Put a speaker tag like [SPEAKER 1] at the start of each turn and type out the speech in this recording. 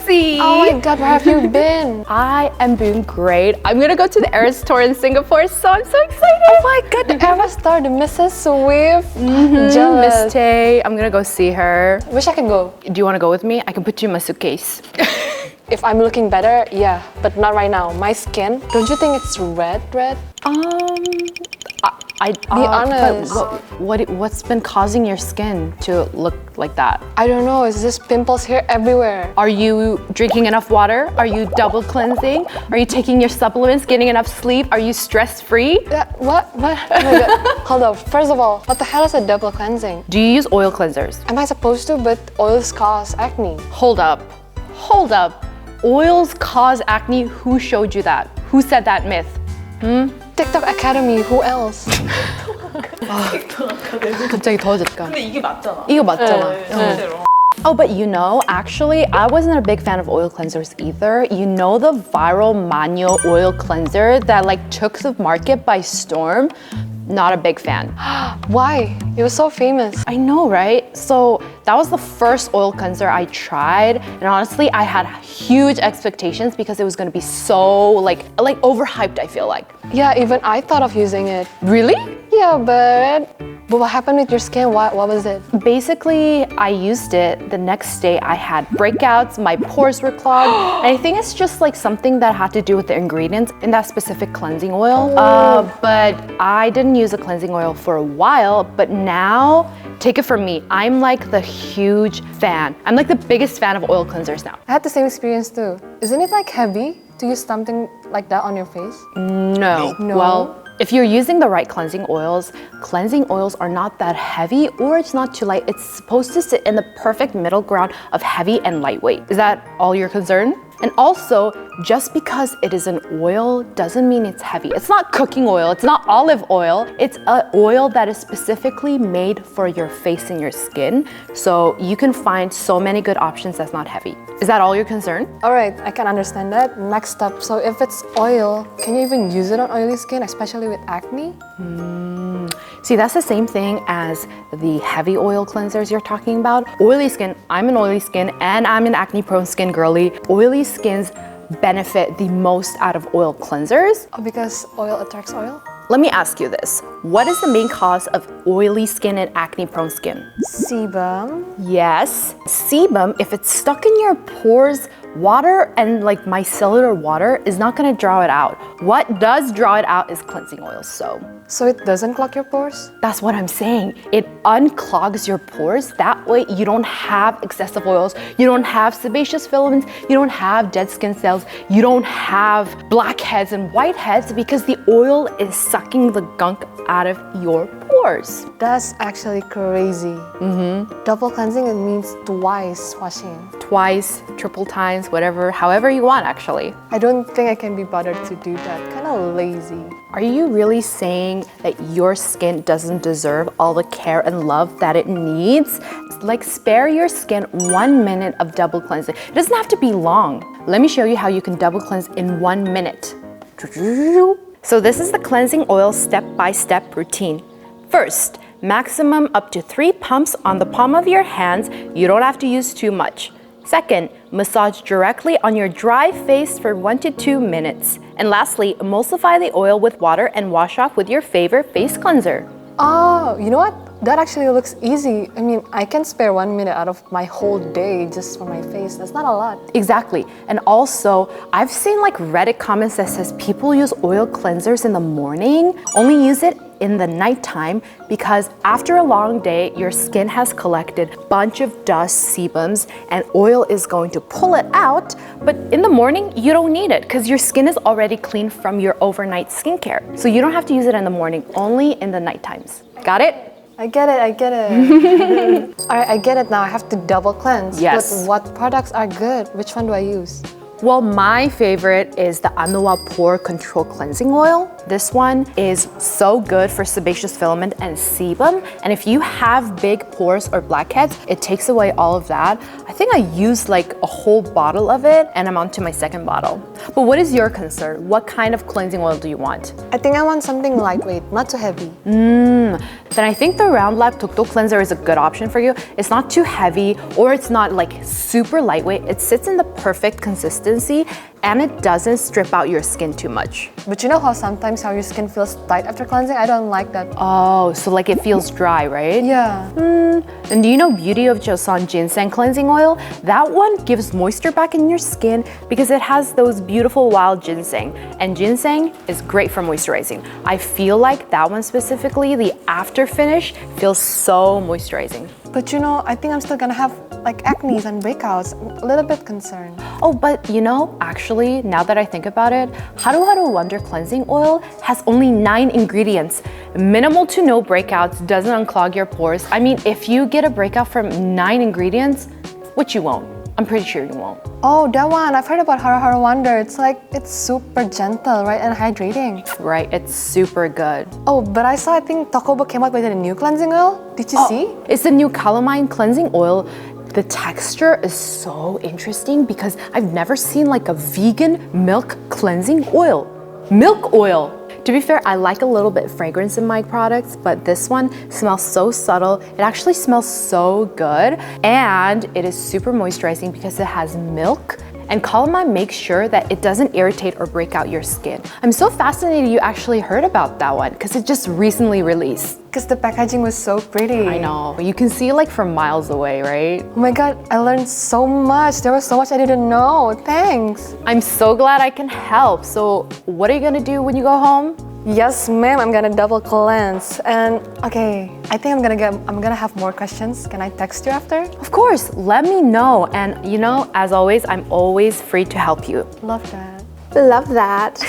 [SPEAKER 1] Josie.
[SPEAKER 2] Oh my god, where have you been?
[SPEAKER 1] I am doing great. I'm gonna go to the Eras tour in Singapore, so I'm so excited.
[SPEAKER 2] Oh my god, the Eras star, the Mrs. Swift. Jealous.
[SPEAKER 1] Miss Tay, I'm gonna go see her.
[SPEAKER 2] Wish I could go.
[SPEAKER 1] Do you wanna go with me? I can put you in my suitcase.
[SPEAKER 2] If I'm looking better, yeah, but not right now. My skin, don't you think it's red? Be honest.
[SPEAKER 1] What's been causing your skin to look like that?
[SPEAKER 2] I don't know, it's just pimples here everywhere.
[SPEAKER 1] Are you drinking enough water? Are you double cleansing? Are you taking your supplements, getting enough sleep? Are you stress-free?
[SPEAKER 2] What? Oh my god. Hold up, first of all, what the hell is a double cleansing?
[SPEAKER 1] Do you use oil cleansers?
[SPEAKER 2] Am I supposed to? But oils cause acne.
[SPEAKER 1] Hold up. Oils cause acne? Who showed you that? Who said that myth?
[SPEAKER 2] TikTok Academy, who else?
[SPEAKER 1] 갑자기 더워졌다.
[SPEAKER 3] 근데 이게 맞잖아.
[SPEAKER 1] 이거 맞잖아.
[SPEAKER 3] 실제로.
[SPEAKER 1] Oh, but you know, actually, I wasn't a big fan of oil cleansers either. You know the viral Manyo oil cleanser that like took the market by storm? Not a big fan.
[SPEAKER 2] Why? It was so famous.
[SPEAKER 1] I know, right? So that was the first oil cleanser I tried, and honestly, I had huge expectations because it was gonna be so like overhyped, I feel like.
[SPEAKER 2] Yeah, even I thought of using it.
[SPEAKER 1] Really?
[SPEAKER 2] Yeah, but what happened with your skin? What was it?
[SPEAKER 1] Basically, I used it. The next day, I had breakouts, my pores were clogged, and I think it's just like something that had to do with the ingredients in that specific cleansing oil. But I didn't use a cleansing oil for a while, but now, take it from me, I'm like the huge fan. I'm like the biggest fan of oil cleansers now.
[SPEAKER 2] I had the same experience too. Isn't it like heavy to use something like that on your face?
[SPEAKER 1] No. Well, if you're using the right cleansing oils are not that heavy or it's not too light. It's supposed to sit in the perfect middle ground of heavy and lightweight. Is that all your concern? And also, just because it is an oil doesn't mean it's heavy. It's not cooking oil, it's not olive oil. It's an oil that is specifically made for your face and your skin. So you can find so many good options that's not heavy. Is that all your concern?
[SPEAKER 2] All right, I can understand that. Next up, so if it's oil, can you even use it on oily skin, especially with acne?
[SPEAKER 1] See, that's the same thing as the heavy oil cleansers you're talking about. Oily skin, I'm an oily skin and I'm an acne prone skin girly. Oily skins benefit the most out of oil cleansers.
[SPEAKER 2] Oh, because oil attracts oil?
[SPEAKER 1] Let me ask you this. What is the main cause of oily skin and acne prone skin?
[SPEAKER 2] Sebum.
[SPEAKER 1] Yes, sebum, if it's stuck in your pores, water and like micellar water is not gonna draw it out. What does draw it out is cleansing oils,
[SPEAKER 2] So it doesn't clog your pores?
[SPEAKER 1] that's what I'm saying. It unclogs your pores. That way you don't have excessive oils, you don't have sebaceous filaments, you don't have dead skin cells, you don't have blackheads and whiteheads because the oil is sucking the gunk out of your pores.
[SPEAKER 2] That's actually crazy. Double cleansing, it means twice washing.
[SPEAKER 1] Twice, triple times, whatever, however you want actually.
[SPEAKER 2] I don't think I can be bothered to do that. Kind of lazy.
[SPEAKER 1] Are you really saying that your skin doesn't deserve all the care and love that it needs? Like spare your skin 1 minute of double cleansing. It doesn't have to be long. Let me show you how you can double cleanse in 1 minute. So this is the cleansing oil step-by-step routine. First, maximum up to 3 pumps on the palm of your hands. You don't have to use too much. Second, massage directly on your dry face for 1 to 2 minutes. And lastly, emulsify the oil with water and wash off with your favorite face cleanser.
[SPEAKER 2] Oh, you know what? That actually looks easy. I mean, I can spare 1 minute out of my whole day just for my face. That's not a lot.
[SPEAKER 1] Exactly. And also, I've seen like Reddit comments that says people use oil cleansers in the morning, only use it in the nighttime because after a long day, your skin has collected a bunch of dust, sebums, and oil is going to pull it out. But in the morning, you don't need it because your skin is already clean from your overnight skincare. So you don't have to use it in the morning, only in the night times. Got it?
[SPEAKER 2] I get it. All right, I get it now. I have to double cleanse.
[SPEAKER 1] Yes.
[SPEAKER 2] But what products are good? Which one do I use?
[SPEAKER 1] Well, my favorite is the Anua Pore Control Cleansing Oil. This one is so good for sebaceous filament and sebum. And if you have big pores or blackheads, it takes away all of that. I think I used like a whole bottle of it and I'm on to my second bottle. But what is your concern? What kind of cleansing oil do you want?
[SPEAKER 2] I think I want something lightweight, not too heavy.
[SPEAKER 1] Then I think the Round Lab Dokdo cleanser is a good option for you. It's not too heavy or it's not like super lightweight. It sits in the perfect consistency and it doesn't strip out your skin too much.
[SPEAKER 2] But you know how sometimes how your skin feels tight after cleansing? I don't like that.
[SPEAKER 1] Oh, so like it feels dry, right?
[SPEAKER 2] Yeah.
[SPEAKER 1] And do you know Beauty of Joseon Ginseng Cleansing Oil? That one gives moisture back in your skin because it has those beautiful wild ginseng. And ginseng is great for moisturizing. I feel like that one specifically, the after finish feels so moisturizing.
[SPEAKER 2] But you know, I think I'm still gonna have like acne and breakouts. I'm a little bit concerned.
[SPEAKER 1] Oh, but you know, actually, now that I think about it, HaruHaru Wonder Cleansing Oil has only 9 ingredients. Minimal to no breakouts, doesn't unclog your pores. I mean, if you get a breakout from 9 ingredients, which you won't. I'm pretty sure you won't.
[SPEAKER 2] Oh, that one. I've heard about HaruHaru Wonder. It's super gentle, right? And hydrating.
[SPEAKER 1] Right, it's super good.
[SPEAKER 2] Oh, but I saw, I think TOCOBO came out with a new cleansing oil. Did you see?
[SPEAKER 1] It's the new Calamine cleansing oil. The texture is so interesting because I've never seen like a vegan milk cleansing oil. Milk oil! To be fair, I like a little bit fragrance in my products, but this one smells so subtle. It actually smells so good and it is super moisturizing because it has milk. And Calamine makes sure that it doesn't irritate or break out your skin. I'm so fascinated you actually heard about that one because it just recently released.
[SPEAKER 2] Because the packaging was so pretty.
[SPEAKER 1] I know. You can see it like from miles away, right?
[SPEAKER 2] Oh my god, I learned so much. There was so much I didn't know. Thanks.
[SPEAKER 1] I'm so glad I can help. So what are you gonna do when you go home?
[SPEAKER 2] Yes, ma'am, I'm gonna double cleanse. And okay, I think I'm gonna have more questions. Can I text you after?
[SPEAKER 1] Of course, let me know. And you know, as always, I'm always free to help you.
[SPEAKER 2] Love that.
[SPEAKER 1] Love that.